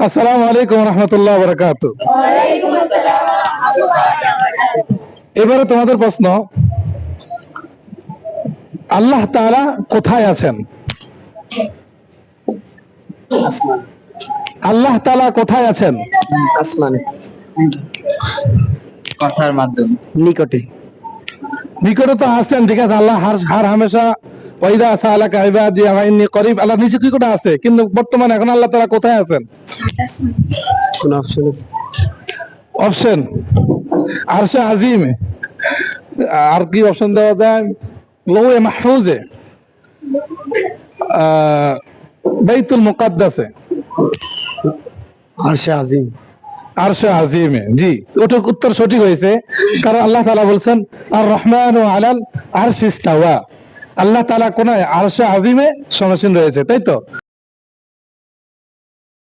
আসসালামু আলাইকুম রহমতুল্লাহ বারাকাতু। এবারে তোমাদের প্রশ্ন, আল্লাহ তাআলা কোথায় আছেন? আল্লাহ তাআলা কোথায় আছেন? আসমানে, কথার মাধ্যমে, নিকটে। নিকটে তো আছেন, ঠিক আছে। আল্লাহ হার হামেশা ওয়াইদা সাআলাকা ইবাদি আন্নী করিব, আল্লাহ নিচে কি করে আছে, কিন্তু বর্তমানে এখন আল্লাহ তাআলা কোথায় আছেন? কোন অপশন আছে? অপশন আরশে আজিমে। আর কি অপশন দেওয়া যায়? লৌহে মাহফুজে, বাইতুল মুকাদ্দাসে। আরশে আজিম। আরশে আজিমে, জি, ওটার উত্তর সঠিক হয়েছে। কারণ আল্লাহ তাআলা বলছেন আর রহমান আলাল আরশি ইস্তাওয়া, আল্লাহ তাআলা কোন আরশে আজিমে সমাসীন রয়েছে, তাই তো?